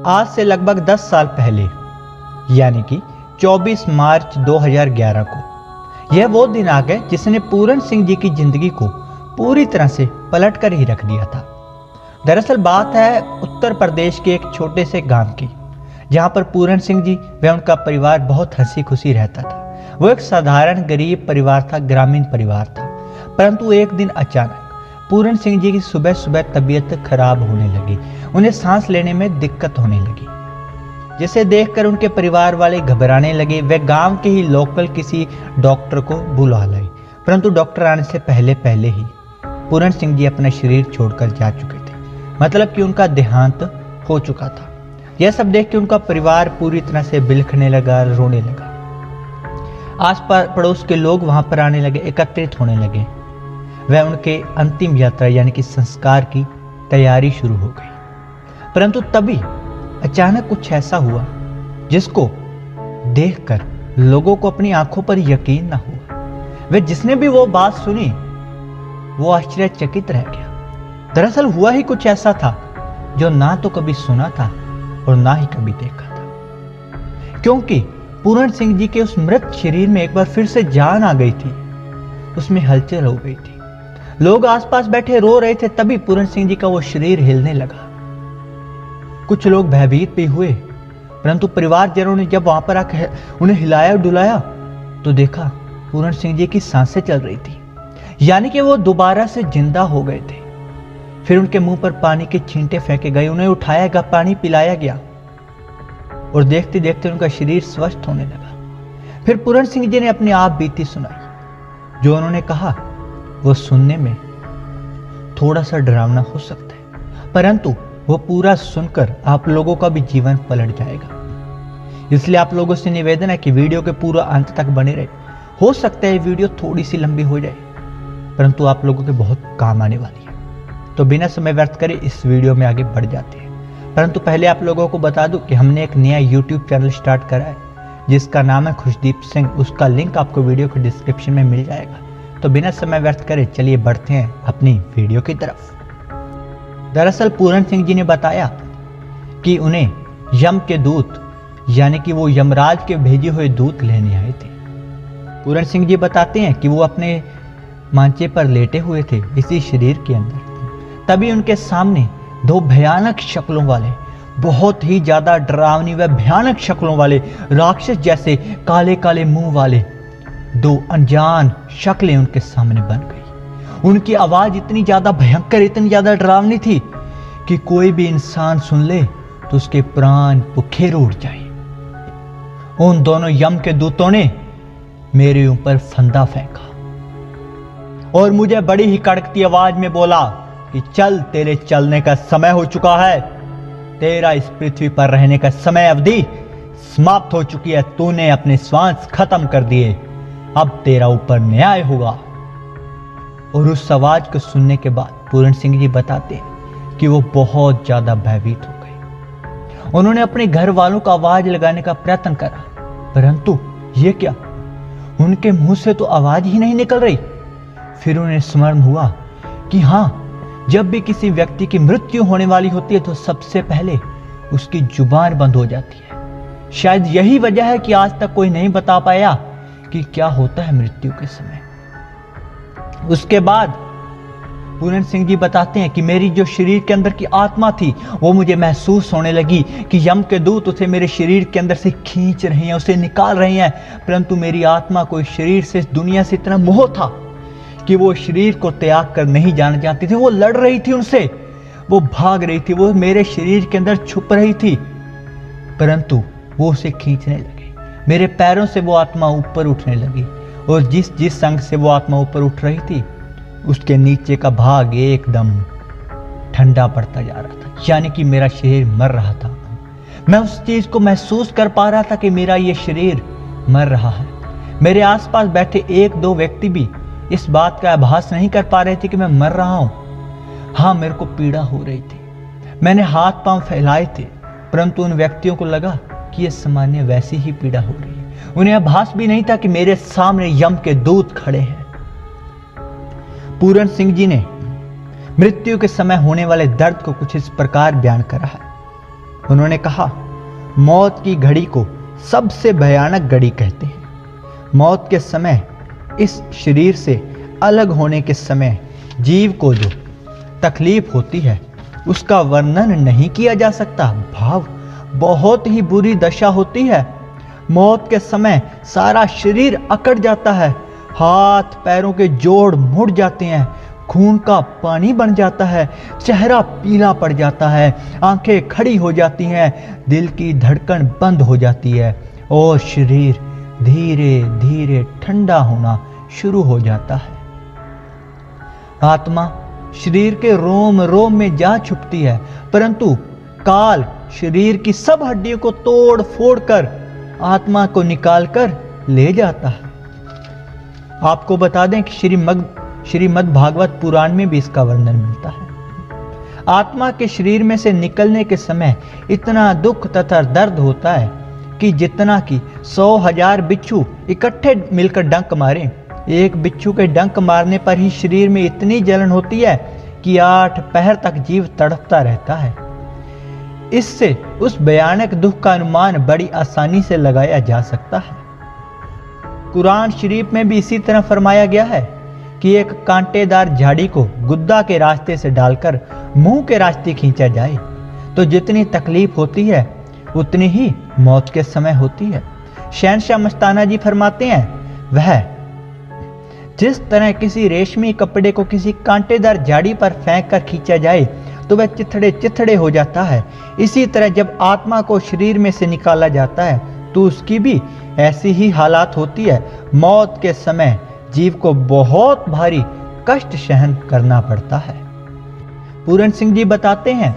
आज से लगभग 10 साल पहले यानी कि 24 मार्च 2011 को यह वो दिन आ गए जिसने पूरन सिंह जी की जिंदगी को पूरी तरह से पलट कर ही रख दिया था। दरअसल बात है उत्तर प्रदेश के एक छोटे से गांव की, जहां पर पूरन सिंह जी व उनका परिवार बहुत हंसी खुशी रहता था। वो एक साधारण गरीब परिवार था, ग्रामीण परिवार था। परंतु एक दिन अचानक पूरन सिंह जी की सुबह सुबह तबीयत खराब होने लगी। उन्हें सांस लेने में दिक्कत होने लगी, जिसे देखकर उनके परिवार वाले घबराने लगे। वे गांव के ही लोकल किसी डॉक्टर को बुला लाए, परंतु डॉक्टर आने से पहले पहले ही पूरन सिंह जी अपना शरीर छोड़कर जा चुके थे, मतलब कि उनका देहांत हो चुका था। यह सब देख के उनका परिवार पूरी तरह से बिलखने लगा, रोने लगा। आस पड़ोस के लोग वहां पर आने लगे, एकत्रित होने लगे। वह उनके अंतिम यात्रा यानी कि संस्कार की तैयारी शुरू हो गई। परंतु तभी अचानक कुछ ऐसा हुआ जिसको देखकर लोगों को अपनी आंखों पर यकीन न हुआ। वे जिसने भी वो बात सुनी वो आश्चर्यचकित रह गया। दरअसल हुआ ही कुछ ऐसा था जो ना तो कभी सुना था और ना ही कभी देखा था, क्योंकि पूरन सिंह जी के उस मृत शरीर में एक बार फिर से जान आ गई थी। उसमें हलचल हो गई थी। लोग आसपास बैठे रो रहे थे। तभी पूरन सिंह जी का वो शरीर हिलने लगा। कुछ लोग भयभीत भी हुए, परंतु परिवारजनों ने जब वहां पर आकर उन्हें हिलाया डुलाया तो देखा पूरन सिंह जी की सांसें चल रही थी, यानी कि वो दोबारा से जिंदा हो गए थे। फिर उनके मुंह पर पानी के छींटे फेंके गए, उन्हें उठाया गया, पानी पिलाया गया और देखते देखते उनका शरीर स्वस्थ होने लगा। फिर पूरन सिंह जी ने अपनी आप बीती सुनाई। जो उन्होंने कहा वो सुनने में थोड़ा सा डरावना हो सकता है, परंतु वो पूरा सुनकर आप लोगों का भी जीवन पलट जाएगा। इसलिए आप लोगों से निवेदन है कि वीडियो के पूरा अंत तक बने रहे। हो सकता है वीडियो थोड़ी सी लंबी हो जाए, परंतु आप लोगों के बहुत काम आने वाली है। तो बिना समय व्यर्थ करे इस वीडियो में आगे बढ़ जाते हैं। परंतु पहले आप लोगों को बता दूं कि हमने एक नया YouTube चैनल स्टार्ट करा है जिसका नाम है खुशदीप सिंह। उसका लिंक आपको वीडियो के डिस्क्रिप्शन में मिल जाएगा। तो बिना समय व्यर्थ करे चलिए बढ़ते हैं अपनी वीडियो की तरफ। दरअसल पूरन सिंह जी ने बताया कि उन्हें यम के दूत यानी कि वो यमराज के भेजे हुए दूत लेने आए थे। पूरन सिंह जी बताते हैं कि वो अपने मांचे पर लेटे हुए थे इसी शरीर के अंदर। तभी उनके सामने दो भयानक शक्लों वाले, बहुत ही ज्यादा डरावनी व भयानक शक्लों वाले राक्षस जैसे काले काले मुंह वाले दो अनजान शक्लें उनके सामने बन गई। उनकी आवाज इतनी ज्यादा भयंकर, इतनी ज्यादा डरावनी थी कि कोई भी इंसान सुन ले तो उसके प्राण पुखेर उड़ जाए। उन दोनों यम के दूतों ने मेरे ऊपर फंदा फेंका और मुझे बड़ी ही कड़कती आवाज में बोला कि चल, तेरे चलने का समय हो चुका है। तेरा इस पृथ्वी पर रहने का समय अवधि समाप्त हो चुकी है। तूने अपने श्वास खत्म कर दिए, अब तेरा ऊपर न्याय होगा। और उस आवाज को सुनने के बाद पूरन सिंह जी बताते हैं कि वो बहुत ज्यादा भयभीत हो गए। उन्होंने अपने घर वालों को आवाज लगाने का प्रयत्न करा, परंतु ये क्या, उनके मुंह से तो आवाज ही नहीं निकल रही। फिर उन्हें स्मरण हुआ कि हाँ, जब भी किसी व्यक्ति की मृत्यु होने वाली होती है तो सबसे पहले उसकी जुबान बंद हो जाती है। शायद यही वजह है कि आज तक कोई नहीं बता पाया कि क्या होता है मृत्यु के समय। उसके बाद पूरन सिंह जी बताते हैं कि मेरी जो शरीर के अंदर की आत्मा थी वो मुझे महसूस होने लगी कि यम के दूत उसे मेरे शरीर के अंदर से खींच रहे हैं, उसे निकाल रहे हैं। परंतु मेरी आत्मा को इस शरीर से, इस दुनिया से इतना मोह था कि वो शरीर को त्याग कर नहीं जाना चाहती थी। वो लड़ रही थी उनसे, वो भाग रही थी, वो मेरे शरीर के अंदर छुप रही थी, परंतु वो उसे खींचने लगी। मेरे पैरों से वो आत्मा ऊपर उठने लगी और जिस जिस संग से वो आत्मा ऊपर उठ रही थी उसके नीचे का भाग एकदम ठंडा पड़ता जा रहा था, यानी कि मेरा शरीर मर रहा था। मैं उस चीज को महसूस कर पा रहा था कि मेरा ये शरीर मर रहा है। मेरे आसपास बैठे एक दो व्यक्ति भी इस बात का आभास नहीं कर पा रहे थे कि मैं मर रहा हूं। हाँ, मेरे को पीड़ा हो रही थी, मैंने हाथ पांव फैलाए थे, परंतु उन व्यक्तियों को लगा कि ये सामान्य वैसी ही पीड़ा हो रही है। उन्हें आभास भी नहीं था कि मेरे सामने यम के दूत खड़े हैं। पूरन सिंह जी ने मृत्यु के समय होने वाले दर्द को कुछ इस प्रकार बयान करा है उन्होंने कहा, मौत की घड़ी को सबसे भयानक घड़ी कहते हैं। मौत के समय, इस शरीर से अलग होने के समय जीव को जो तकलीफ होती है उसका वर्णन नहीं किया जा सकता। भाव बहुत ही बुरी दशा होती है। मौत के समय सारा शरीर अकड़ जाता है, हाथ पैरों के जोड़ मुड़ जाते हैं, खून का पानी बन जाता है, चेहरा पीला पड़ जाता है, आंखें खड़ी हो जाती हैं, दिल की धड़कन बंद हो जाती है और शरीर धीरे धीरे ठंडा होना शुरू हो जाता है। आत्मा शरीर के रोम रोम में जा छुपती है, परंतु काल शरीर की सब हड्डियों को तोड़ फोड़ कर आत्मा को निकाल कर ले जाता है। आपको बता दें कि श्रीमद् भागवत पुराण में भी इसका वर्णन मिलता है। आत्मा के शरीर में से निकलने के समय इतना दुख तथा दर्द होता है कि जितना कि 100,000 बिच्छू इकट्ठे मिलकर डंक मारे, एक बिच्छू के डंक मारने पर ही शरीर में इतनी जलन होती है कि 8 पहर तक जीव तड़पता रहता है। इससे उस भयानक दुख का अनुमान बड़ी आसानी से लगाया जा सकता है। कुरान शरीफ में भी इसी तरह फरमाया गया है कि एक कांटेदार झाड़ी को गुद्दा के रास्ते से डालकर मुंह के रास्ते खींचा जाए तो जितनी तकलीफ होती है उतनी ही मौत के समय होती है। शहनशाह मस्ताना जी फरमाते हैं, वह जिस तरह किसी रेशमी कपड़े को किसी कांटेदार झाड़ी पर फेंक कर खींचा जाए तो वह चिथड़े चिथड़े हो जाता है, इसी तरह जब आत्मा को शरीर में से निकाला जाता है तो उसकी भी ऐसी ही हालात होती है। मौत के समय जीव को बहुत भारी कष्ट सहन करना पड़ता है। पूरन सिंह जी बताते हैं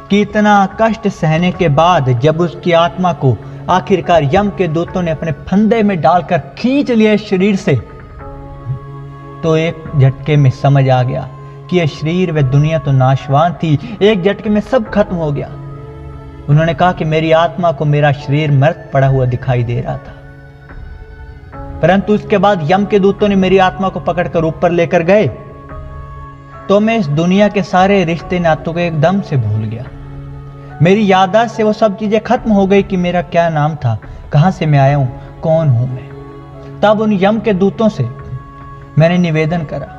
कि इतना कष्ट सहने के बाद जब उसकी आत्मा को आखिरकार यम के दूतों ने अपने फंदे में डालकर खींच लिया शरीर से, तो एक झटके में समझ आ गया कि यह शरीर व दुनिया तो नाशवान थी, एक झटके में सब खत्म हो गया। उन्होंने कहा कि मेरी आत्मा को मेरा शरीर मृत पड़ा हुआ दिखाई दे रहा था, परंतु उसके बाद यम के दूतों ने मेरी आत्मा को पकड़कर ऊपर लेकर गए तो मैं इस दुनिया के सारे रिश्ते नातों को एकदम से भूल गया। मेरी याददाश्त से वो सब चीजें खत्म हो गई कि मेरा क्या नाम था, कहां से मैं आया हूं, कौन हूं मैं। तब उन यम के दूतों से मैंने निवेदन करा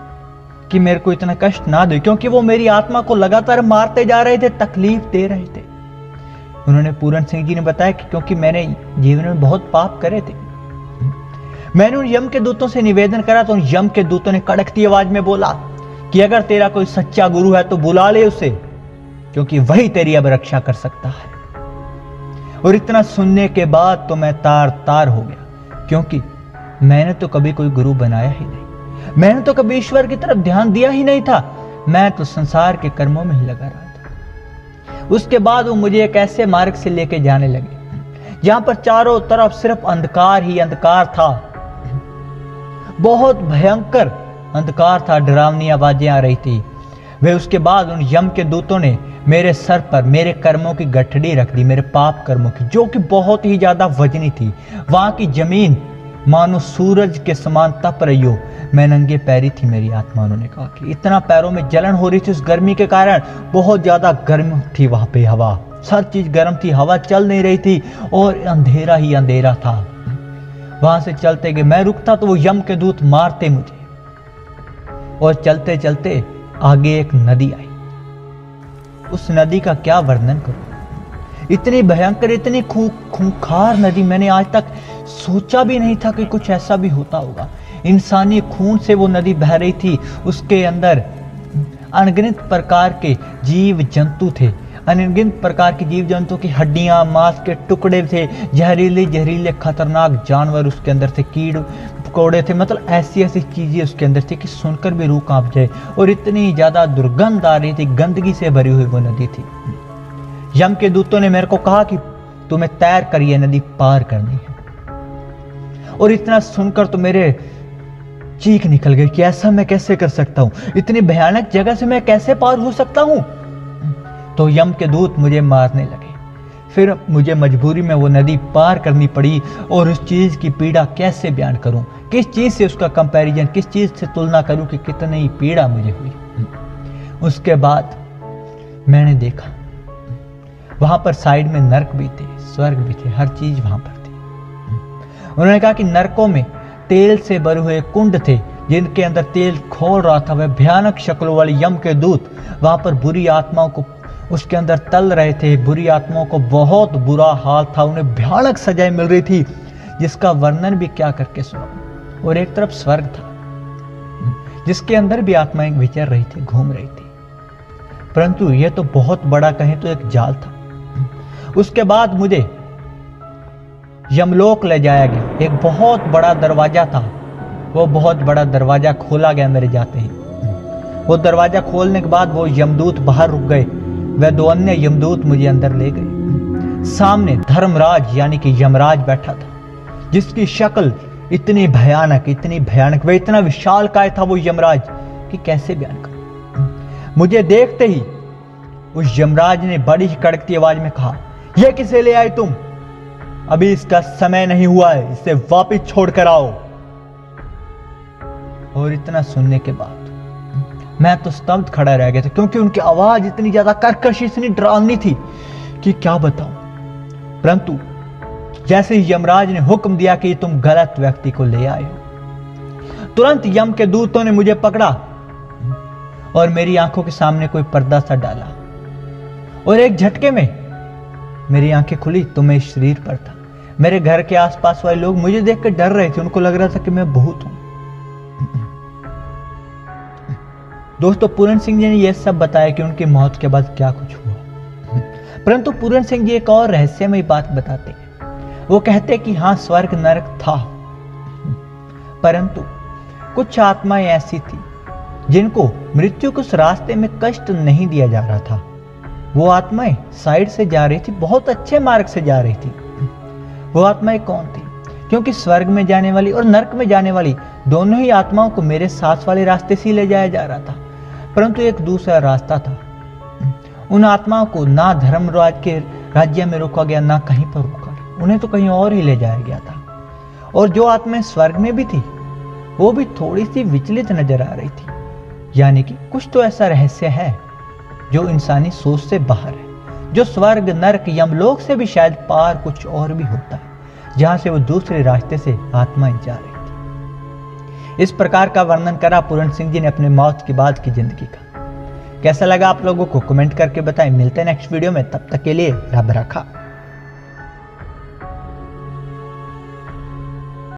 कि मेरे को इतना कष्ट ना दे, क्योंकि वो मेरी आत्मा को लगातार मारते जा रहे थे, तकलीफ दे रहे थे। उन्होंने पूरन सिंह जी ने बताया कि क्योंकि मैंने जीवन में बहुत पाप करे थे। मैंने उन यम के दूतों से निवेदन करा तो उन यम के दूतों ने कड़कती आवाज में बोला कि अगर तेरा कोई सच्चा गुरु है तो बुला ले उसे, क्योंकि वही तेरी अब रक्षा कर सकता है। और इतना सुनने के बाद तो मैं तार तार हो गया, क्योंकि मैंने तो कभी कोई गुरु बनाया ही नहीं, मैंने तो कभी ईश्वर की तरफ ध्यान दिया ही नहीं था, मैं तो संसार के कर्मों में ही लगा रहा था। उसके बाद वो मुझे एक ऐसे मार्ग से लेके जाने लगे जहां पर चारों तरफ सिर्फ अंधकार ही अंधकार था, बहुत भयंकर अंधकार था, डरावनी आवाजें आ रही थी। वे उसके बाद उन यम के दूतों ने मेरे सर पर मेरे कर्मों की गठड़ी रख दी, मेरे पाप कर्मों की, जो कि बहुत ही ज्यादा वजनी थी। वहां की जमीन मानो सूरज के समान तप रही हो, मैं नंगे पैरी थी मेरी आत्मा। उन्होंने कहा कि इतना पैरों में जलन हो रही थी उस गर्मी के कारण, बहुत ज्यादा गर्म थी वहां पे हवा, सब चीज गर्म थी, हवा चल नहीं रही थी और अंधेरा ही अंधेरा था। वहां से चलते गए, मैं रुकता तो वो यम के दूत मारते मुझे, और चलते चलते आगे एक नदी आई। उस नदी का क्या वर्णन करूं, इतनी भयंकर, इतनी खूंखार नदी, मैंने आज तक सोचा भी नहीं था कि कुछ ऐसा भी होता होगा। इंसानी खून से वो नदी बह रही थी, उसके अंदर अनगिनत प्रकार के जीव जंतु थे, अनगिनत प्रकार के जीव जंतु की हड्डियां, मांस के टुकड़े थे, जहरीले जहरीले खतरनाक जानवर उसके अंदर थे, कीड़ पकौड़े थे, मतलब ऐसी ऐसी चीजें उसके अंदर थी कि सुनकर भी रूह कांप जाए। और इतनी ज्यादा दुर्गंध आ रही थी, गंदगी से भरी हुई वो नदी थी। यम के दूतों ने मेरे को कहा कि तुम्हें तैर कर ये नदी पार करनी है, और इतना सुनकर तो मेरे चीख निकल गई कि ऐसा मैं कैसे कर सकता हूं, इतनी भयानक जगह से मैं कैसे पार हो सकता हूं। तो यम के दूत मुझे मारने लगे, फिर मुझे मजबूरी में वो नदी पार करनी पड़ी। और उस चीज की पीड़ा कैसे बयान करूं, किस चीज से उसका कंपैरिजन, किस चीज से तुलना करूं कि कितनी पीड़ा मुझे हुई। उसके बाद मैंने देखा वहां पर साइड में नरक भी थे, स्वर्ग भी थे, हर चीज वहां पर थी। उन्होंने कहा कि नरकों में तेल से भरे हुए कुंड थे जिनके अंदर तेल खोल रहा था। वह भयानक शक्लों वाले यम के दूत वहां पर बुरी आत्माओं को उसके अंदर तल रहे थे। बुरी आत्माओं को बहुत बुरा हाल था, उन्हें भयानक सजाएं मिल रही थी जिसका वर्णन भी क्या करके सुनाऊं। और एक तरफ स्वर्ग था जिसके अंदर भी आत्माएं विचर रही थी, घूम रही थी। परंतु यह तो बहुत बड़ा कहें तो एक जाल था। उसके बाद मुझे यमलोक ले जाया गया। एक बहुत बड़ा दरवाजा था, वो बहुत बड़ा दरवाजा खोला गया मेरे जाते ही। वो दरवाजा खोलने के बाद वो यमदूत बाहर रुक गए। वह 2 अन्य यमदूत मुझे अंदर ले गए। सामने धर्मराज यानी कि यमराज बैठा था, जिसकी शक्ल इतनी भयानक, वह इतना विशालकाय था वो यमराज कि कैसे बयान करूं। मुझे देखते ही उस यमराज ने बड़ी ही कड़कती आवाज में कहा, यह किसे ले आए तुम? अभी इसका समय नहीं हुआ है, इसे वापस छोड़ कर आओ। और इतना सुनने के बाद मैं तो स्तब्ध खड़ा रह गया था, क्योंकि उनकी आवाज इतनी ज्यादा कर्कश, इतनी डरावनी थी कि क्या बताऊं। परंतु जैसे ही यमराज ने हुक्म दिया कि तुम गलत व्यक्ति को ले आए हो, तुरंत यम के दूतों ने मुझे पकड़ा और मेरी आंखों के सामने कोई पर्दा सा डाला और एक झटके में मेरी आंखें खुली तो मैं इस शरीर पर था। मेरे घर के आसपास वाले लोग मुझे देखकर डर रहे थे, उनको लग रहा था कि मैं भूत हूं। दोस्तों, पूरन सिंह जी ने यह सब बताया कि उनकी मौत के बाद क्या कुछ हुआ। परंतु पूरन सिंह जी एक और रहस्यमयी बात बताते हैं। वो कहते कि हां, स्वर्ग नरक था, परंतु कुछ आत्माएं ऐसी थी जिनको मृत्यु के उस रास्ते में कष्ट नहीं दिया जा रहा था। वो आत्माएं साइड से जा रही थी, बहुत अच्छे मार्ग से जा रही थी। वो आत्माएं कौन थी? क्योंकि स्वर्ग में जाने वाली और नरक में जाने वाली दोनों ही आत्माओं को मेरे साथ वाले रास्ते से ले जाया जा रहा था, परंतु एक दूसरा रास्ता था। उन आत्माओं को ना धर्मराज के राज्य में रोका गया, ना कहीं पर रोका गया, उन्हें तो कहीं और ही ले जाया गया था। और जो आत्माएं स्वर्ग में भी थी वो भी थोड़ी सी विचलित नजर आ रही थी। यानी कि कुछ तो ऐसा रहस्य है जो इंसानी सोच से बाहर है, जो स्वर्ग नरक यमलोक से भी शायद पार कुछ और भी होता है, जहां से वो दूसरे रास्ते से आत्माएं जा रही थी। इस प्रकार का वर्णन करा पूरन सिंह जी ने अपने मौत के बाद की जिंदगी का। कैसा लगा आप लोगों को कमेंट करके बताएं। मिलते हैं नेक्स्ट वीडियो में, तब तक के लिए रब रखा।